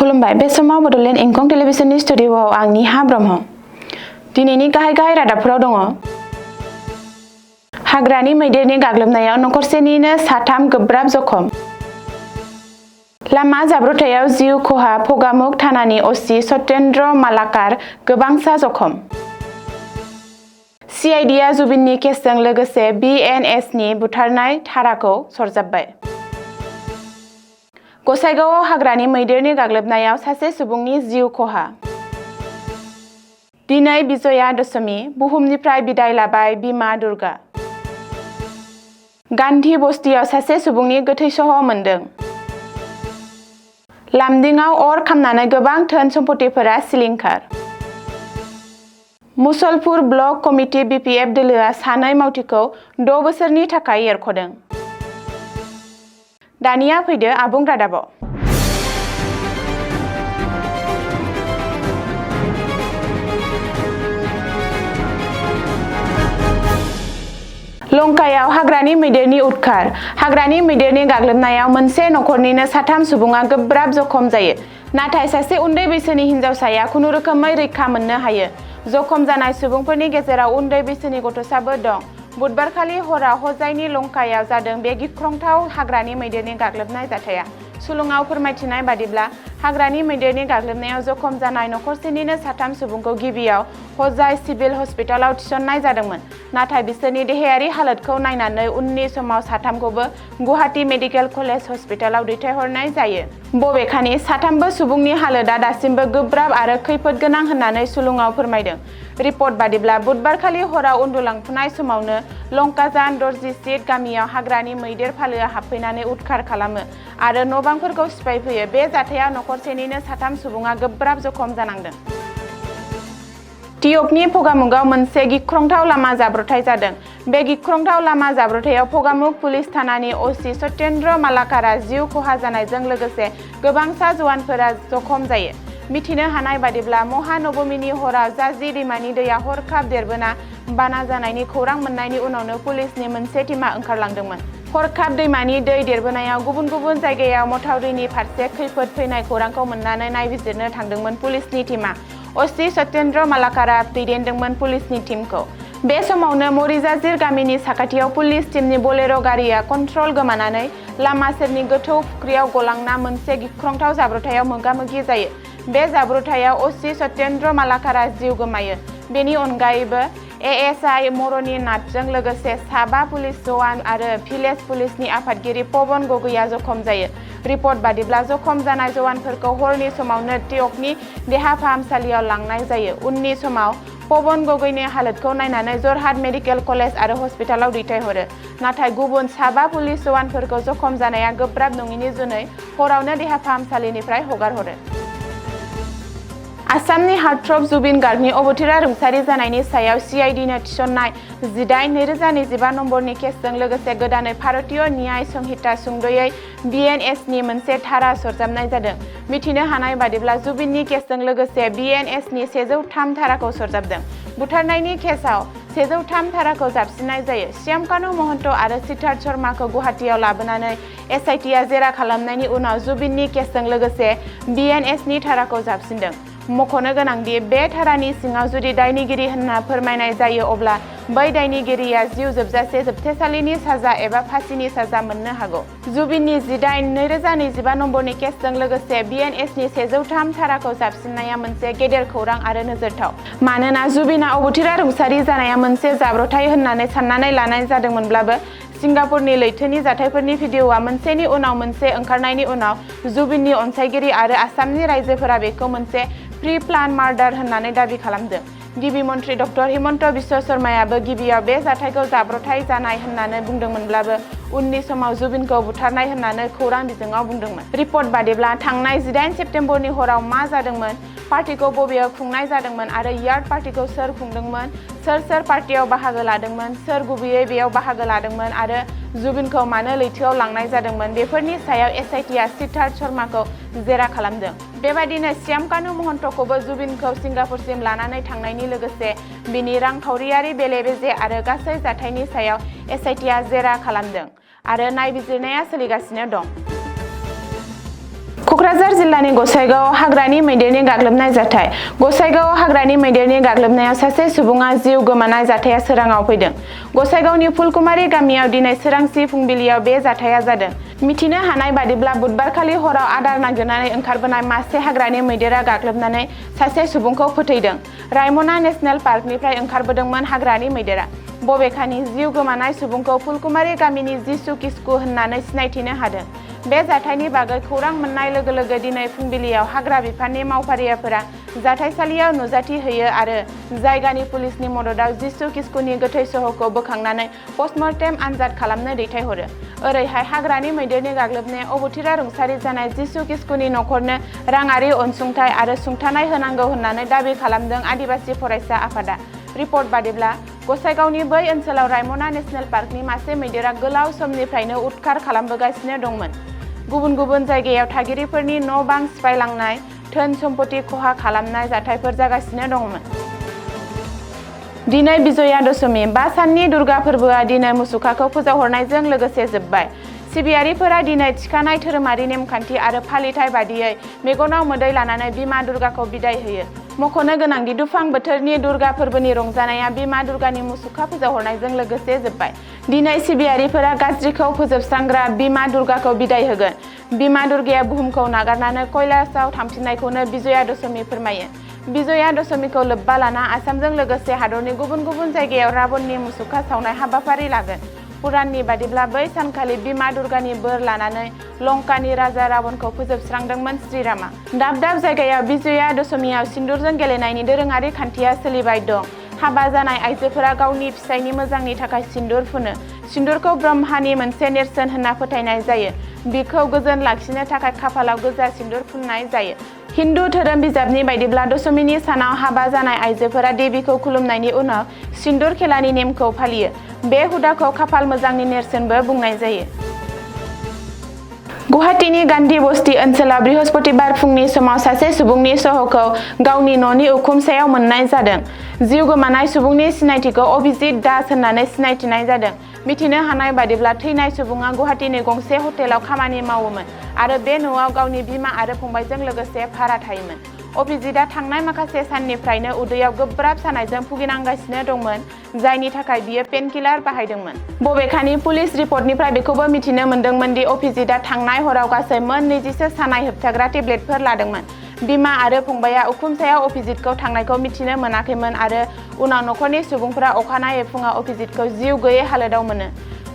खुलुमबाय बे समाव बडोलेण्ड इंखं टेलिभिजननि स्टुडिअआव आं निहा ब्रह्म। दिनैनि गाहाय रादाबफोराव दङ। हाग्रानि मैदेरनि गाग्लोबनायाव नखरसेनिनो साथाम गोब्राब जखम। लामा जाब्रबथायाव जिउ खहा फगामुख थानानि असि सत्येन्द्र मालाकार गोबांसा जखम। सिआइडिआ जुबिननि केसजों लोगोसे बिएनएसनि बुथारनाय धाराखौ सरजाबबाय। गसाइगावआव हाग्रानि मैदेरनि गाग्लोबनायाव सासे सुबुंनि जिउ खहा। दिनै बिजया दशमी बुहुमनिफ्राय बिदाय लाबाय बिमा दुर्गा। गान्धी बस्तियाव सासे सुबुंनि गोथै सह मोन्दों। लामदिंआव अर खामनानै गोबां धोन सम्पतिफोरा सिलिंखार। मुसलपुर ब्लक कमिटि बिपिएफ दोलोआ सानै मावथिखौ 6 बोसोरनि थाखाय एरख'दों। दानिया फैदो आबुं रादाबाव। लंकायाव हाग्रानि मैदेरनि उदखार। हाग्रानि मैदेरनि गाग्लोबनायाव मोनसे नखरनिनो साथाम सुबुङा गोब्राब जखम जायो। नाथाय सासे उन्दै बैसोनि हिनजावसाया खुनुरोखोमै रैखा मोननो हायो। जखम जानाय सुबुंफोरनि गेजेराव उन्दै बैसोनि गथ'साबो दं। बुधबारखालि हराव हजाइनि लंकायाव जादों बे गिख्रंथाव हाग्रानि मैदेरनि गाग्लोबनाय जाथाया। सुलुङाव फोरमायथिनाय बादिब्ला हाग्रानि मैदेरनि गाग्लोबनायाव जखम जानाय नखरसेनिनो साथाम सुबुंखौ गिबियाव हजाइ सिभिल हस्पिटालाव थिसननाय जादोंमोन। नाथाय बिसोरनि देहायारि हालोदखौ नायनानै उननि समाव साथामखौबो गुवाहाटी मेडिकेल कलेज हस्पिटालाव दैथायहरनाय जायो। बबेखानि साथामबो सुबुंनि हालोदा दासिमबो गोब्राब आरो खैफोद गोनां होननानै सुलुङाव फोरमायदों। रिपर्ट बादिब्ला बुधबारखालि हराव उन्दुलांफुनाय समावनो लंकाजान दर्जिसिट गामियाव हाग्रानि मैदेर फालोआ हाबफैनानै उदखार खालामो आरो न'बांफोरखौ सिफायफैयो। बे जाथायाव नखरसेनिनो साथाम सुबुङा गोब्राब जखम जानांदों। टियकनि फगामुगाव मोनसे गिख्रंथाव लामा जाब्रबथाय जादों। बे गिख्रंथाव लामा जाब्रबथायाव फगामुख पुलिस थानानि असि सत्येन्द्र मालाकारा जिउ खहा जानायजों लोगोसे गोबांसा जवानफोरा जखम जायो। मिथिनो हानाय बादिब्ला महानबमीनि हराव जाजि दैमानि दैया हरखाब देरबोना बाना जानायनि खौरां मोननायनि उनावनो पुलिसनि मोनसे टीमा ओंखारलांदोंमोन। हरखाब दैमानि दै देरबोनायाव गुबुन गुबुन जायगायाव माथावरिनि फारसे खैफोद फैनाय खौरांखौ मोननानै नायबिजिरनो थांदोंमोन पुलिसनि टीमा। असि सत्येन्द्र मालाकारा दैदेनदोंमोन पुलिसनि टीमखौ। बे समावनो मरिजाजिर गामिनि साखाथियाव पुलिस टीमनि बोलेर' गारिया कन्ट्रल गोमानानै लामा सेरनि गोथौ फुख्रियाव गलांना मोनसे गिख्रंथाव जाब्रबथायाव मोगा-मोगि जायो। बे जाब्रबथायाव असि सत्येन्द्र मालाकारा जिउ गोमायो। बेनि अनगायैबो एएसआइ मरनि नाथजों लोगोसे 7 पुलिस जवान आरो भिलेज पुलिसनि आफादगिरि पवन गगैया जखम जायो। रिपर्ट बादिब्ला जखम जानाय जवानफोरखौ हरनि समावनो टियकनि देहा फाहामसालियाव लांनाय जायो। उननि समाव पवन गगैनि हालोदखौ नायनानै जरहाट मेडिकेल कलेज आरो हस्पिटालाव दैथायहरो। नाथाय गुबुन 7 पुलिस जवानफोरखौ जखम जानाया गोब्राब नङिनि जुनै हरावनो देहा फाहामसालिनिफ्राय हगारहरो। आसामनि हार्टथ्रब जुबिन गार्गनि अबथिरा रुंसारि जानायनि सायाव सिआइडिनो थिसननाय 18/2025 नम्बरनि केसजों लोगोसे गोदानै भारतीय न्याय संहिता सुंद'यै बिएनएसनि मोनसे धारा सरजाबनाय जादों। मिथिनो हानाय बादिब्ला जुबिननि केसजों लोगोसे बिएनएसनि 103 धाराखौ सरजाबदों। बुथारनायनि केसआव 103 धाराखौ जाबसिननाय जायो। श्यामकानु महन्त आरो सिद्धार्थ शर्माखौ गुवाहाटीयाव लाबोनानै एसआइटिआ जेरा खालामनायनि उनाव जुबिननि केसजों लोगोसे बिएनएसनि धाराखौ जाबसिनदों। मख'नो गोनांदि बे धारानि सिङाव जुदि दायनिगिरि होनना फोरमायनाय जायो अब्ला बै दायनिगिरिया जिउ जोबजासे जोबथेसालिनि साजा एबा फासिनि साजा मोननो हागौ। जुबिननि 18/2025 नम्बरनि केसजों लोगोसे बिएनएसनि 103 धाराखौ जाबसिननाया मोनसे गेदेर खौरां आरो नोजोरथाव। मानोना जुबिना अबथिरा रुंसारि जानाया मोनसे जाब्रबथाय होननानै साननानै लानाय जादोंमोनब्लाबो सिंगापुरनि लैथोनि जाथायफोरनि भिडिअ'आ मोनसेनि उनाव मोनसे ओंखारनायनि उनाव जुबिननि अनसायगिरि आरो आसामनि रायजोफोरा बेखौ मोनसे प्रि प्लान मार्डार होननानै दाबि खालामदों। गिबि मन्त्रि डक्टर हिमन्त बिश्व शर्मायाबो गिबियाव बे जाथायखौ जाब्रबथाय जानाय होननानै बुंदोंमोनब्लाबो उननि समाव जुबिनखौ बुथारनाय होननानै खौरां बिजोङाव बुंदोंमोन। रिपर्ट बादिब्ला थांनाय 18 सेप्तेम्बरनि हराव मा जादोंमोन, पार्टिखौ बबेयाव खुंनाय जादोंमोन आरो यार्ड पार्टिखौ सोर खुंदोंमोन, सोर पार्टियाव बाहागो लादोंमोन, सोर गुबैयै बेयाव बाहागो लादोंमोन आरो जुबिनखौ मानो लैथोआव लांनाय जादोंमोन बेफोरनि सायाव एसआइटिआ सिद्धार्थ शर्माखौ जेरा खालामदों। बेबादिनो श्यामकानु महन्तखौबो जुबिनखौ सिंगापुरसिम लानानै थांनायनि लोगोसे बिनि रांखावरियारि बेले-बेजे आरो गासै जाथायनि सायाव एसआइटिआ जेरा खालामदों आरो नायबिजिरनाया सोलिगासिनो दं। क'क्राझार जिल्लानि गसाइगावआव हाग्रानि मैदेरनि गाग्लोबनाय जाथाय। गसाइगावआव हाग्रानि मैदेरनि गाग्लोबनायाव सासे सुबुङा जिउ गोमानाय जाथाया सोराङाव फैदों। गसाइगावनि फुलकुमारि गामियाव दिनै सोरांसि फुंबिलियाव बे जाथाया जादों। मिथिनो हानाय बादिब्ला बुधबारखालि हराव आदार नागिरनानै ओंखारबोनाय मासे हाग्रानि मैदेरा गाग्लोबनानै सासे सुबुंखौ फोथैदों। रायमना नेशनेल पार्कनिफ्राय ओंखारबोदोंमोन हाग्रानि मैदेरा। बबेखानि जिउ गोमानाय सुबुंखौ फुलकुमारि गामिनि जिसु किस्कु होननानै सिनायथिनो हादों। बे जाथायनि बागै खौरां मोननाय लोगो लोगो दिनै फुंबिलियाव हाग्रा बिफाननि मावफारियाफोरा जाथायसालियाव नुजाथि होयो आरो जायगानि पुलिसनि मददाव जिसु किस्कुनि गोथै सह'खौ बोखांनानै पस्टमर्टेम आनजाद खालामनो दैथायहरो। ओरैहाय हाग्रानि मैदेरनि गाग्लोबनायाव अबथिरा रुंसारि जानाय जिसु किस्कुनि नखरनो राङारि अनसुंथाइ आरो सुंथानाय होनांगौ होननानै दाबि खालामदों आदिबासि फरायसा आफादा। रिपर्ट बादिब्ला गसाइगावनि बै ओनसोलाव रायमना नेशनेल पार्कनि मासे मैदेरा गोलाव समनिफ्रायनो उदखार खालामबोगासिनो दंमोन। गुबुन गुबुन जायगायाव थागिरिफोरनि न' बां सिफायलांनाय, धोन सम्पति खहा खालामनाय जाथायफोर जागासिनो दंमोन। दिनै बिजया दशमी। 5 साननि दुर्गा फोरबोआ दिनै मुसुखाखौ फोजावहरनायजों लोगोसे जोबबाय। सिबियारिफोरा दिनै थिखानाय धोरोमारि नेमखान्थि आरो फालिथाय बादियै मेगनाव मोदै लानानै बिमा दुर्गाखौ बिदाय होयो। मख'नो गोनांदि दुफां बोथोरनि दुर्गा फोरबोनि रंजानाया बिमा दुर्गानि मुसुखा फोजावहरनायजों लोगोसे जोबबाय। दिनै सिबियारिफोरा गाज्रिखौ फोजोबस्रांग्रा बिमा दुर्गाखौ बिदाय होगोन। बिमा दुर्गाया बुहुमखौ नागारनानै कैलासआव थांफिननायखौनो बिजया दशमी फोरमायो। बिजया दशमीखौ लोब्बा लाना आसामजों लोगोसे हादरनि गुबुन गुबुन जायगायाव राबननि मुसुखा सावनाय हाबाफारि लागोन। पुराणनि बादिब्ला बै सानखालि बिमा दुर्गानि बोर लानानै लंकानि राजा रावणखौ फोजोबस्रांदोंमोन श्रीरामा। दाब दाब जायगायाव बिजया दशमीयाव सिन्दुरजों गेलेनायनि दोरोङारि खान्थिया सोलिबाय दं। हाबा जानाय आइजोफोरा गावनि फिसायनि मोजांनि थाखाय सिन्दुर फुनो। सिन्दुरखौ ब्रह्मानि मोनसे नेरसोन होनना फोथायनाय जायो। बिखौ गोजोन लाखिनो थाखाय खाफालाव गोजा सिन्दुर फुननाय जायो। हिन्दु धोरोम बिजाबनि बायदिब्ला दशमीनि सानाव हाबा जानाय आइजोफोरा देवीखौ खुलुमनायनि उनाव सिन्दुर खेलानि नेमखौ फालियो। बे हुदाखौ खाफाल मोजांनि नेरसोनबो बुंनाय जायो। गुवाहाटीनि गान्धी बस्ती ओनसोलाव बृहस्पतिबार फुंनि समाव सासे सुबुंनि सह'खौ गावनि न'नि उखुम सायाव मोननाय जादों। जिउ गोमानाय सुबुंनि सिनायथिखौ अभिजित दास होननानै सिनायथिनाय जादों। मिथिनो हानाय बादिब्ला थैनाय सुबुङा गुवाहाटीनि गंसे हटेलाव खामानि मावोमोन आरो बे न'आव गावनि बिमा आरो फंबायजों लोगोसे भारा थायोमोन। अभिजितआ थांनाय माखासे साननिफ्रायनो उदैयाव गोब्राब सानायजों भुगिनांगासिनो दंमोन, जायनि थाखाय बियो पेनकिलार बाहायदोंमोन। बबेखानि पुलिस रिपर्टनिफ्राय बेखौबो मिथिनो मोन्दोंमोन दि अभिजितआ थांनाय हराव गासै मोन 20सो सानाय होबथाग्रा टेब्लेटफोर लादोंमोन। बिमा आरो फंबायआ उखुम सायाव अभिजितखौ थांनायखौ मिथिनो मोनाखैमोन आरो उनाव नखरनि सुबुंफोरा अखानायै फुङाव अभिजितखौ जिउ गैयै हालोदाव मोनो।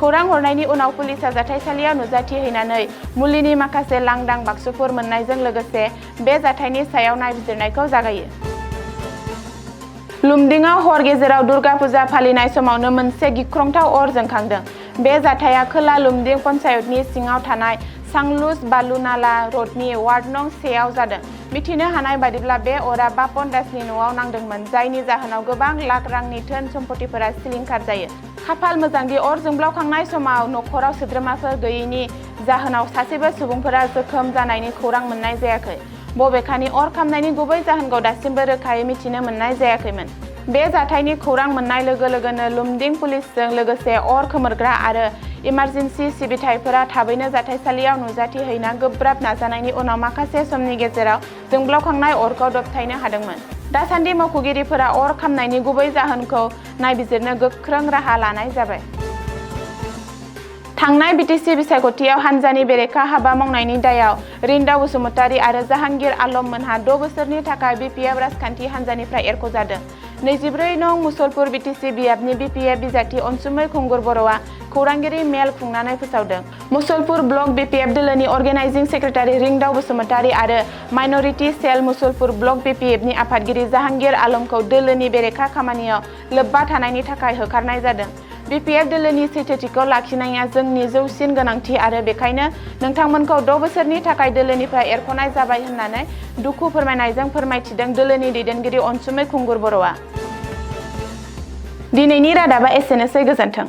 खौरां हरनायनि उनाव पुलिसआ जाथायसालियाव नुजाथिहैनानै मुलिनि माखासे लांदां बाक्सुफोर मोननायजों लोगोसे बे जाथायनि सायाव नायबिजिरनायखौ जागायो। लुमडिंआव हर गेजेराव दुर्गा फुजा फालिनाय समावनो मोनसे गिख्रंथाव अर जोंखांदों। बे जाथाया खोला लुमडिं पन्चायतनि सिङाव थानाय सांलुज बालुनाला रडनि वार्ड नं 1 आव जादों। मिथिनो हानाय बादिब्ला बे अरा बापन दासनि न'आव नांदोंमोन, जायनि जाहोनाव गोबां लाख रांनि धोन सम्पतिफोरा सिलिंखार जायो। खाफाल मोजांदि अर जोंब्लावखांनाय समाव नखराव सोद्रोमाफोर गैयैनि जाहोनाव सासेबो सुबुंफोरा जोखोम जानायनि खौरां मोननाय जायाखै। बबेखानि अर खामनायनि गुबै जाहोनखौ दासिमबो रोखायै मिथिनो मोननाय जायाखैमोन। बे जाथायनि खौरां मोननाय लोगो लोगोनो लुमडिं पुलिसजों लोगोसे अर खोमोरग्रा आरो इमारजेन्सि सिबिथाइफोरा थाबैनो जाथायसालियाव नुजाथिहैना गोब्राब नाजानायनि उनाव माखासे समनि गेजेराव जोंब्लावखांनाय अरखौ दबथायनो हादोंमोन। दासान्दि मावख'गिरिफोरा अर खामनायनि गुबै जाहोनखौ नायबिजिरनो गोख्रों राहा लानाय जाबाय। थांनाय बिटिसि बिसायख'थियाव हानजानि बेरेखा हाबा मावनायनि दायाव रिन्दाव बसुमतारी आरो जाहांगीर आलम मोनहा 6 बोसोरनि थाखाय बिपिएफ राजखान्थि हानजानिफ्राय एरख'जादों। 24 नं मुसलपुर बिटिसि बियाबनि बिपिएफ बिजाथि अनसुमै खुंगुर बर'आ खौरांगिरि मेल खुंनानै फोसावदों। मुसलपुर ब्लक बिपिएफ दोलोनि अर्गेनाइजिं सेक्रेटारि रिंदाव बसुमतारी आरो माइनरिटि सेल मुसलपुर ब्लक बिपिएफनि आफादगिरि जाहांगीर आलमखौ दोलोनि बेरेखा खामानियाव लोब्बा थानायनि थाखाय होखारनाय जादों। बिपिएफ दोलोनि सैथोथिखौ लाखिनाया जोंनि जौसिन गोनांथि आरो बेखायनो नोंथांमोनखौ 6 बोसोरनि थाखाय दोलोनिफ्राय एरख'नाय जाबाय होननानै दुखु फोरमायनायजों फोरमायथिदों दोलोनि दैदेनगिरि अनसुमै खुंगुर बर'आ। दिनैनि रादाबा एसेनोसै, गोजोन्थों।